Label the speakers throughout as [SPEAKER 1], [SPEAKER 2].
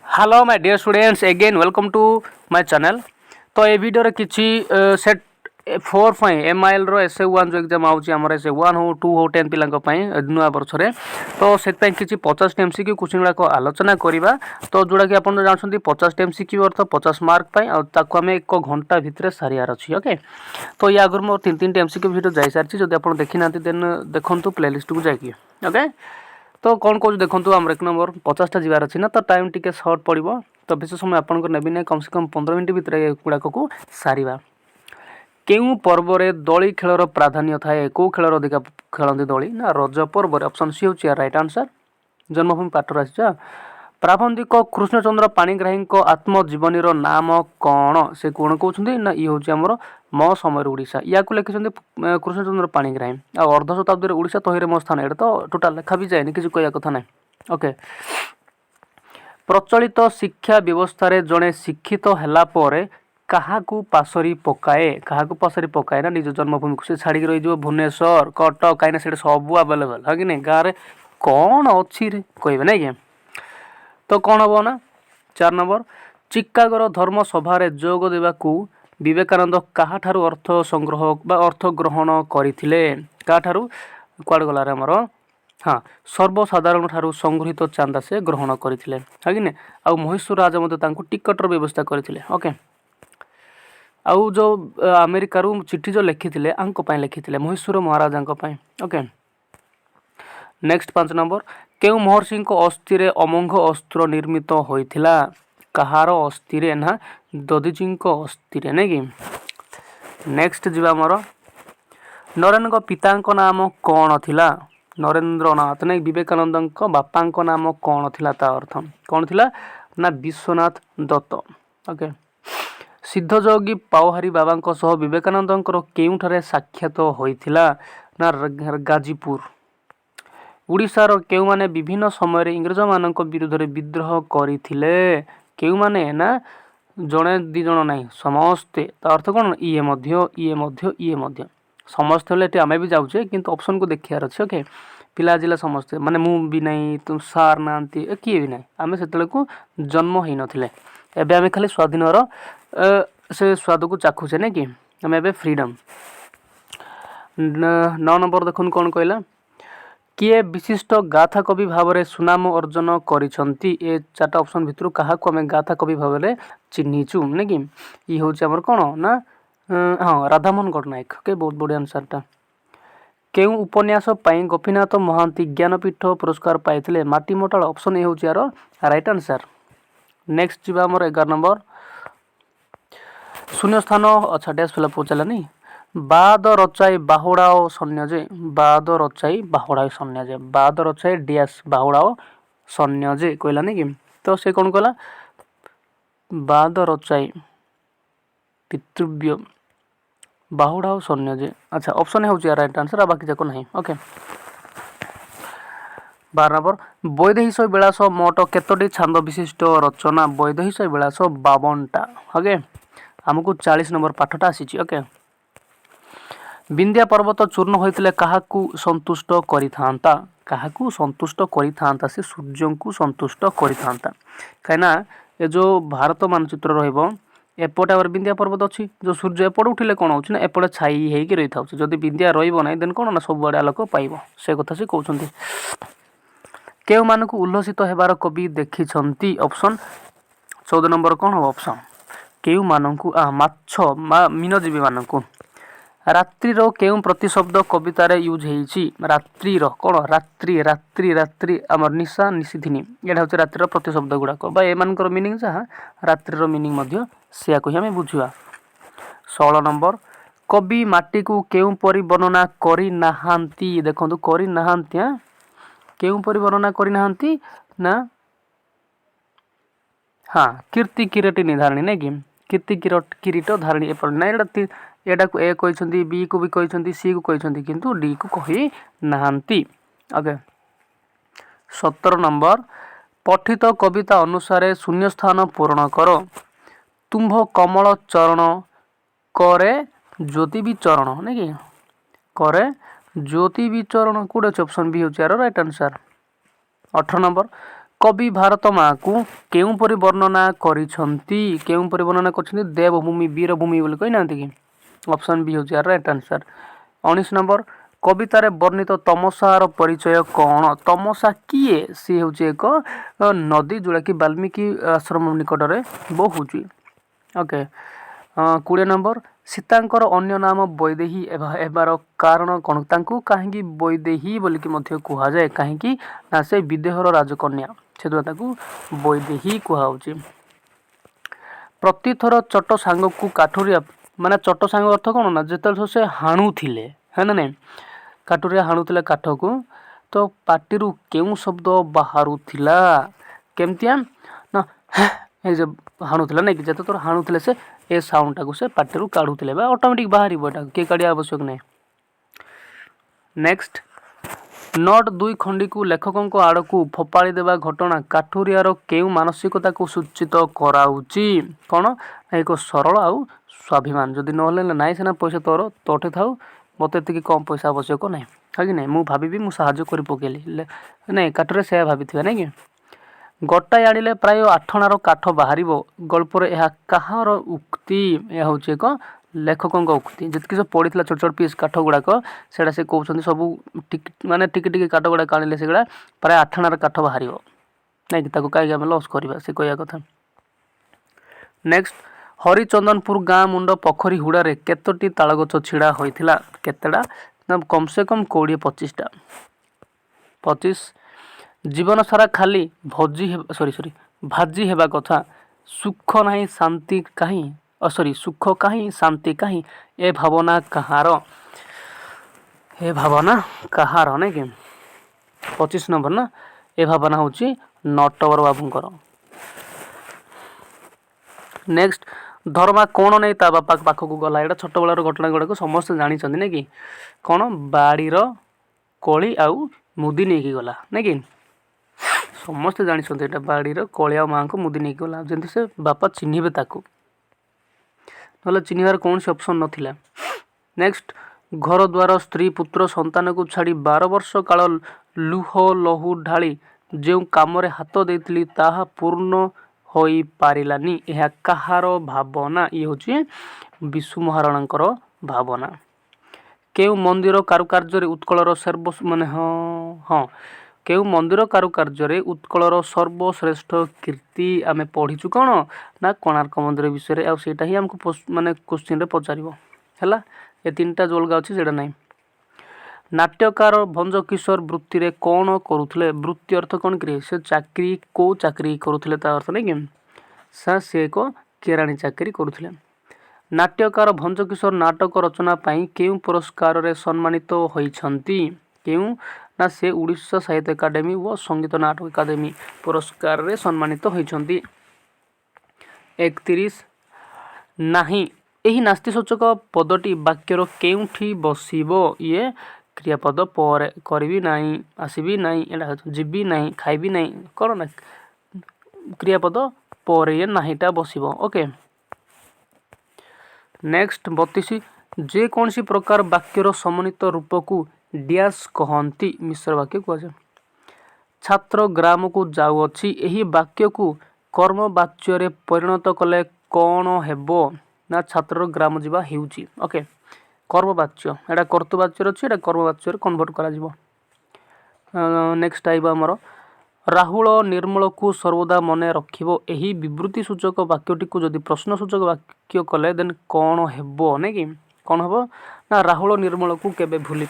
[SPEAKER 1] Hello my dear students again welcome to my channel. तो ये video रे किछि सेट 4 फाइ एमआईएल रो एसए1 जो एग्जाम आउची हमर एसए1 हो 2 हो 10 पिलांक पई नुआ वर्ष रे। तो सेत पई किछि 50 एमसीक्यू क्वेश्चन गुडा को आलोचना करिबा। तो जोडा कि आपण जानछन्ती 50 एमसीक्यू अर्थ 50 मार्क पई आ ताको हमें 1 घंटा भितरे सारियार अछि। ओके, तो या अगर मो 3 एमसीक्यू वीडियो जाई सारछि जदि आपण देखि नांती देन देखंतु प्लेलिस्ट को जाकी। ओके, तो कौन कौन देखो आम 1 नंबर 50टा जीवार अच्छी ना, तो टाइम टी सर्ट पड़ो। तो बेस समय आपको नेबी ना कम से कम 15 मिनट भितर गुड़ाक को सारिबा। केउ पर्व रे दली खेलर प्राधान्य थाए? कौ खेलर अधिका खेलती दली ना रज पर्व? ऑप्शन सी हूँ राइट आंसर। जन्मभूमि पाठर आस। प्राबंधिक कृष्णचंद्र पाणिग्राही आत्मजीवनी नाम कौन? से कौन कहते ना ये हूँ आमर मो समय ओडिशा। या लिखिं कृष्णचंद्र पाणिग्राही। आ अर्ध शताब्दी ओडिशा तहिरे मो स्थान। एटा तो टोटाल लेखा भी जाए किसी कह कथा ना। ओके, प्रचलित शिक्षा व्यवस्था रे जड़े शिक्षित हैला परे काहाकू पासरी पकाए? काहाकू पासरी पकाए ना निज जन्मभूमि को से छाड़ी रही जो भुवनेश्वर कटक कहीं से सब अवेलेबल है कि नहीं। गाँव में कौन अच्छी कहे ना कि तो कौन हम ना 4 नंबर चिकागोर धर्म सभा जोग देवाकू विवेकानंद काहाठारू अर्थ संग्रह बा अर्थ ग्रहण करथिले? काहाठारू कुआड गला रे हमर हाँ सर्वसाधारण ठारू संगृहित चांदा से ग्रहण करथिले है कि नहीं। आ महेश्वर राजा मते तांको टिकटर व्यवस्था करथिले। ओके, आउ जो अमेरिका रू चिट्ठी जो लिखिथिले आंको पय लिखिथिले महेश्वर महाराजांको पय। ओके, नेक्स्ट 5 नंबर केउ महर्षि को अस्थि रे अमोघ अस्त्र निर्मित होइथिला? कहार अस्थि रे ना दधिजी अस्थि रे नहीं कि। नेक्स्ट जीवा मोर नरेन्द्र पिता नाम कौन थिला? नरेंद्रनाथ नहीं विवेकानंद बापा नाम कौन थिला? ता अर्थ कौन थिला ना विश्वनाथ दत्त। ओके, सिद्धयोगी पावहारी बाबा सह विवेकानंद केउठारे साक्षात होइथिला? ना गाजीपुर। उड़ीसार केउ माने विभिन्न समय इंग्रज मान विरुद्ध विद्रोह करथिले? केउ माने ना जड़े दी जण ना समस्ते। ता अर्थ कौन ये मध्य ये मध्य ये मध्य समस्ते हेल्ले आमे भी जाऊे किंतु ऑप्शन को देखियार अच्छे। ओके, पिला जिला समस्ते माने मु भी नहीं तुम सार ना किए भी नहीं आमे से को जन्म ही नथिले। एबे आमे खाली स्वाधीन से स्वाद को चाखुचे नहीं कि आमे एबे फ्रीडम। 9 नंबर देखुन कौन कहला किए विशिष्ट गाथा कवि भाव में सुनाम अर्जन करिसंती? ए 4टा ऑप्शन भितर क्या आम गाथा कवि भाव में चिन्हीचु नहीं कि ये हूँ आमर कौन ना हाँ राधामोहन गणनायक। ओके, बहुत बढ़िया आंसर टा। केउ उपन्यास पाई गोपीनाथ महांती ज्ञानपीठ पुरस्कार पाइथिले? माटी मोटाल। ऑप्शन ए हूँ यार राइट आंसर। नेक्स्ट जीवा आमर 11 नंबर शून्य स्थान अच्छा डैश फिल पचारा नहीं बाद रचाई बाहुड़ाओ सैन्य जे? बाद रचाई बाहुड़ाओ सैन्य जे बाद रचाई डैश बाहुड़ाओ सैन्य जे कहला नहीं कि। तो से कौन कहला बाद रचाई पितृव्य बाहुड़ाओ सैन्य जे। अच्छा, ऑप्शन है राइट आंसर आ बाकी जाक नहीं। ओके, 12 नंबर वैदेहिश विलास मोट केतोटी छांद विशिष्ट रचना? वैदेहिश विलास 52टा। ओके, आमको 40 नंबर पाठटा आसी। ओके, विंध्या पर्वत चूर्ण होइतिले काहाकू संतुष्ट करिथांता? काहाकू संतुष्ट करिथांता? से सूर्य को संतुष्ट करिथांता। कहिना ए जो भारत मानचित्र रहइबो एपटे और विंध्या पर्वत अच्छी जो सूर्य एपटे उठिले कौन होची ना एपटे छाई हेकी रही था। जदि विंध्या रहिबो नाही देन कौन ना सब आड़े आलोक पाइबो से कथा से कहउछंती। केउ मानकु उल्लसित हेबार कवि देखिछंती? ऑप्शन 14 नंबर कौन हो ऑप्शन केउ मानकु माछ मीनजीवी मानकु। रात्रिर केउ प्रतिशब्द कवितार यूज होइछि? रात्रिर कौन रात्रि रात्रि रात्रि आमर निशा निशिथिनी एटा होछि रात्रिर प्रतिशब्द गुड़ाक बा एमानकर मीनिंग जहाँ रात्रिर मीनिंग मध्य सेया कहि आमे बुझिबा। 16 नंबर कवि माटी को केउ परि वर्णना करि नाहांती? देखंतु करि नाहांती केउ परि वर्णना करि नाहांती ना हाँ कीर्ति किरीटी निर्धारणी नहीं कि कीर्ति किरीट धारणी एपट ना एटा को ए कहते बी को भी कहते सी को कहते किंतु डी को कही नाहांती। ओके, 17 नंबर पठित कविता अनुसार शून्य स्थान पूर्ण कर। तुम्भ कमल चरण करे ज्योति विचरण नहीं कि करे ज्योति विचरण कौटे ऑप्शन बी हो राइट आंसर। 18 नंबर कवि भारत माँ को केउपरि वर्णना करिसंती केउपरि वर्णना करछंती देवभूमि वीरभूमि बोली कहि नांती कि ऑप्शन बी होची राइट आंसर 19 नंबर कवितार वर्णित तमसार परिचय कौन तमसा किए सी होची एक नदी जोड़ा कि वाल्मीकि आश्रम निकट में बहुची ओके 20 नंबर सीतांकर अन्य नाम वैदेही एबार कारण कौन तांकु काहेकि वैदेही बोलिकी मध्य कुहा जाए काहेकि ना से विदेहर राजकन्या से वैदेही कुहाउची प्रतिथर चट सांग को काठुरिया माने चट सांग अर्थ कौन ना जेतल से हाणुथिले है ना नहीं काठुरिया हाणुथिले काठ को तो पाटिरु केउ शब्द बाहरुथिला केमतिया ना ए जे हाणुथिला नहीं कि जेते तोर हाणुथिले से ए साउंड टाको से पाटिरु काढुथिले बा ऑटोमेटिक बाहरी बटा के काढिया आवश्यक नहीं नेक्स्ट नोट 2 खंडी को लेखकों को आड़ को फोपाड़ी देवा घटना काठुरियार केउ मानसिकता को सूचित कराउची कौन एक सरल आउ स्वाभिमान जदि नहले नाई सेना पैसा तोर तोठे थाउ मते एतिकी कम पैसा आवश्यक नहीं है कि नहीं मु भाभी मु साहाଯ୍य करि पकेली नहीं काठुरे से भाभी नहीं कि गोटाई आनिले प्राय 8 अणार काठ बाहर गल्पर यह कहार उक्ति यह हूँ एक लेखकों उक्ति जितकी सब पड़ा छोट छोट पीस काठ गुड़ाक से कहते सब माने टिके काठ गुड़ा आनिले से प्राय 8 अणार काठ बाहर नहीं कहीं आम लस करवा से कह कथा नेक्स्ट हरिचंदनपुर गाँ मुंड पोखरी हुड़ारे केतोटी तालगछ छिड़ा होइथिला केतेडा ना कम से कम 20-25टा 25 जीवन सारा खाली भाजी हेबा कथा सुख नहीं शांति कहीं सुख कहीं शांति कहीं ए भावना कहार नहीं कि 25 नंबर ना ए भावना हूँ नटवर बाबूंकर नेक्स्ट धर्मा कौन नहीं ता बापा पाखक गला यहाँ छोट बेलार घटना गुड़ाक समस्त जानी ना कि कौन बाड़ीर कली आउ मुदी नहीं गला नहीं कि समस्ते जानी बाड़ीर कलिया माँ को मुदी नहीं गला जमी से बापा चिन्हे ताकू ना चिन्हबार कौन सी ऑप्शन नथिला नेक्स्ट घर द्वार स्त्री पुत्र संतान को छाड़ी 12 वर्ष काल लुह लहू ढाली जो कम हाथ देती ताहा पूर्ण हो पारिलानी यह कहार भावना ये हूँ विशु महाराणा भावना केउ मंदिर कारुकार्य उत्कलर सर्व माने हाँ केउ मंदिर कारुकार्य उत्कलर सर्वश्रेष्ठ कीर्ति आमे पढ़ीचु कौन ना कोणार्क मंदिर विषय आ सेटा ही हमको माने क्वेश्चन रे पचारिबो हैला ये तीनटा जो अलगा अच्छी से नहीं नाट्यकार भंज किशोर वृत्ति रे कौन करुले वृत्ति अर्थ कौन करे से चाकरी को चाकरी करुले अर्थ नहीं कि से एक केराणी चाकरी करुले नाट्यकार भंज किशोर नाटक रचना पाई केउ पुरस्कार रे सम्मानित होइछंती केउ ना से उड़ीसा साहित्य एकाडेमी व संगीत नाटक एकाडेमी पुरस्कार रे सम्मानित होइछंती 31 नाही एही नास्तिसूचक पदटी वाक्यर केउठी बसिबो ये क्रियापद पर करबी नहीं आसबी नहीं एटा जीवी नहीं खाइबी नहीं कौन ना क्रियापद पर ये नाहीटा बसिबो ओके नेक्स्ट 32 जे कौन सी प्रकार वाक्यर समन्वित रूप को डैश कहती मिश्र वाक्य कहुए छात्र ग्राम को जाऊँगी यही वाक्य को कर्मवाच्य रे परिणत कले कौन हेबो ना छात्र ग्राम जावा हेउची ओके कर्मवाच्य एटा कर्तवाच्य अच्छी एटा कर्मवाच्य रे कन्वर्ट करा जिवो नेक्स्ट आइबा हमर राहुल निर्मल को सर्वदा मने रखिबो एही विवृत्ति सूचक वाक्यटी को जदि प्रश्न सूचक वाक्य कले देन कौन हेबो नै कि कौन हेबो ना राहुल निर्मल को केबे भूली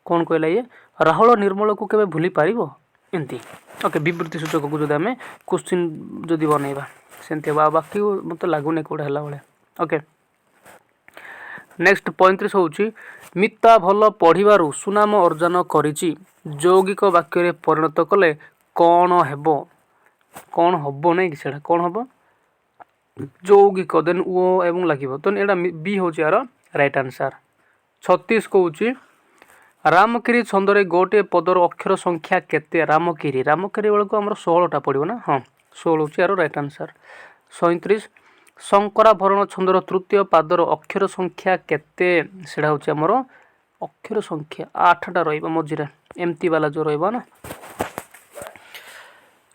[SPEAKER 1] कौन कहला ये राहुल निर्मल को केबे भूली पारिबो एंती ओके विवृत्ति सूचक को जदि आमे क्वेश्चन जदि बनैबा सेंते बाकी मते लागुने कोडा हला बळे ओके नेक्स्ट 35 होउची मिता भल पढ़िबारु सुनाम अर्जन करिची यौगिक वाक्य रे परिणत कले कौन हेबो कौन हबो नै कि सेडा कौन हबो यौगिक देन ओ एवं लागिबो तो एडा बी होची यार राइट आंसर 36 कहूची रामगिरी छंदरे गोटे पदर अक्षर संख्या केते रामगिरी बेल को हमर 16 टा पड़िबो ना हां 16 होची यार राइट आंसर 37 शंकराभरण छंदर तृतीय पादर अक्षर संख्या केते सेडा होची हमर अक्षर संख्या 8 टा रहइबो मझिरे एमती वाला जो रहा ना।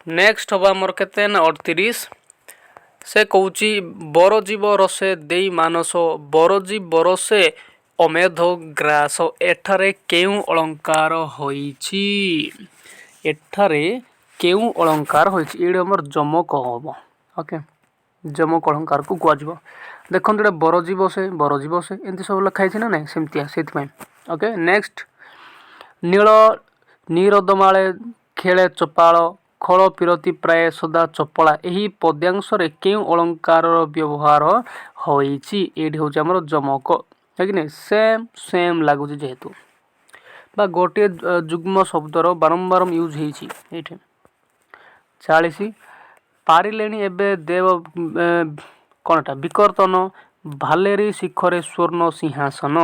[SPEAKER 1] नेक्स्ट हम आमर केते ना 38 से कौची बरजीव रसे देई मानस बरजीव बरसे अमेध ग्रास एठारे केउ अलंकार होईछि एठारे केउ अलंकार होईछि एडे हमर जमक हबो ओके जमक अलंकार को कुआजबो देखन एटा बरजीव से एंती सब लिखाइ छै ना नै सेमतिया सेति में ओके। नेक्स्ट नील नीरदमाळे खेले चपाळ खल पिरती प्राय सदा चपला एही पद्यांश रे केउ अलंकार व्यवहार होईछि एडी होछि हमर जमक है कि नै सेम सेम लागु जेहेतु बा गोटे जुग्म शब्दर बारंबार यूज होईछि एठी। 40 पारिलेणी एबे देव कोनटा विकर्तन भालेरी शिखरे स्वर्ण सिंहासन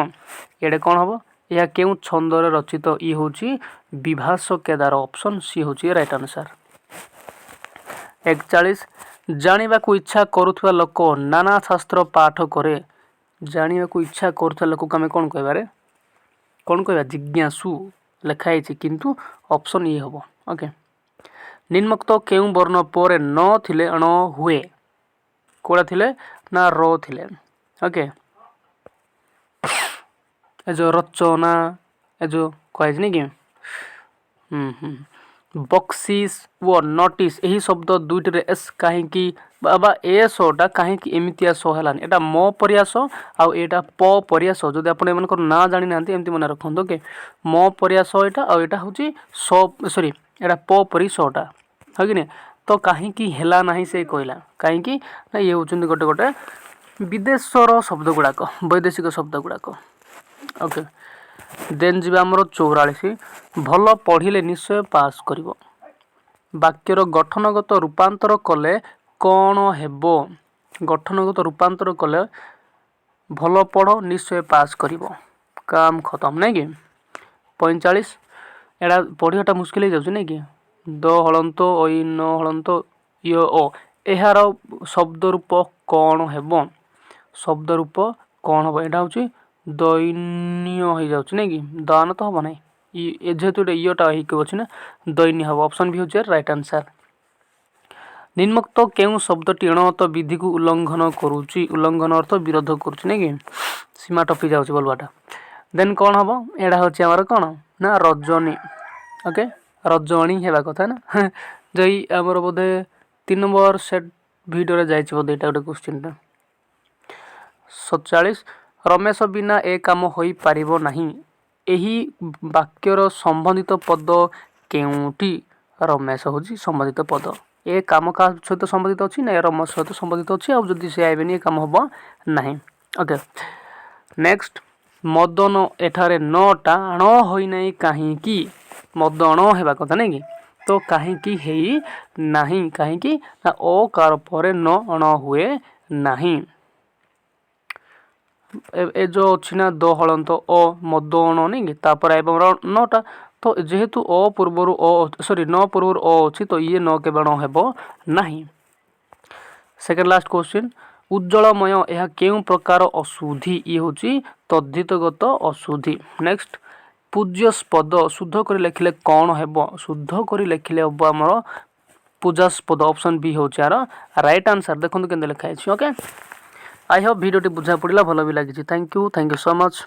[SPEAKER 1] एडे कोन हबो या केउ छंदरे रचित ई होछि विभास केदार ऑप्शन सी होछि राइट आंसर। 41 जानिबा को इच्छा करूथवा लोक नाना शास्त्र पाठ करे जानिबा को इच्छा करूथवा लोक हमें कोन कहबारे कोन कहबा जिज्ञासु लिखाइ छै किंतु ऑप्शन ई हबो ओके। निम्नोक्त केउ वर्ण पर न थिले अण हुए कोडा थिले ना रो थिले ओके ए जो रचना ए जो कहै छै नै कि बक्सिस व नोटिस यही शब्द दुईट एस कहीं बाबा एसटा कहीं एमती सो है एटा म परियास आउ एटा प परियास जदि आप ना जानी ना एमती मन रखु ओके म परियास एटा आउ एटा हूँ सॉरी एटा प परी सटा है कि नहीं तो कहीं हेला ना से कहला कहीं ये हूँ गोटे गोटे विदेशर शब्द गुड़ाक वैदेशिक शब्द गुड़ाक ओके। देन जी आमर 44 भल पढ़िले निश्चय पास करिवो वाक्यर गठनगत रूपांतर कले कौन हेबो गठनगत रूपांतर कले भल पढ़ निश्चय पास करिवो काम खत्म नहीं कि। 45 एटा पढ़ियाटा मुस्किल हो जाउछ नहीं कि द हलंत ओई न हलंत य ओ एहार शब्द रूप कौन हेबो शब्द रूप कौन हेबो एटा होची दैन्य हो जाउछ नहीं कि दान तो हबो नहीं जेहेतु इटा होची ना दैन्य हबो ऑप्शन भी होची राइट आंसर। निम्नोक्त केउ शब्दटी अणत विधि को उल्लंघन करूची उल्लंघन अर्थ विरोध करूची नहीं कि सीमा टपी जाउछ बोलबाटा देन कौन हबो एडा होची हमर कोन ना रजनी ओके रजनी हेबा कथा ना जई हमर बोधे 3 नंबर सेट वीडियो रे जाइछ बोधे एटा गोटे क्वेश्चन टा। 47 रमेश बिना ए काम होई पारिबो नहीं एही वाक्यर संबंधित पद केउटी रमेश होची संबंधित पद ए काम का सहित संबंधित अछि ना रमेश सहित संबंधित अछि आ जदि से आइबेनी ए काम हबो नहीं ओके। नेक्स्ट मदन एठारे नटा न होई नहीं काहे कि मदन हेबा कथा नहीं कि तो काहे कि हेई नहीं काहे कि ना ओ कार परे न अण हुए नहीं ए जो अच्छी ना दो हलंत अ मदन नहीं कि तापर नटा तो जेहेतु अ पूर्वर अ सॉरी न पूर्वर अ अच्छी तो ये न के बण हेबो नहीं। सेकंड लास्ट क्वेश्चन उज्जवलमय यह केउ प्रकार अशुद्धि ये होची तद्धितगत अशुद्धि। नेक्स्ट पूज्यस्पद शुद्ध कर लिखिले कौन हेबो शुद्ध कर लिखिले हेबो हमर पूजास्पद ऑप्शन बी होची यार राइट आंसर देखंतु केंदे लिखा है ओके। आई होप वीडियो बुझा पड़ा भल भी लगी थैंक यू सो मच।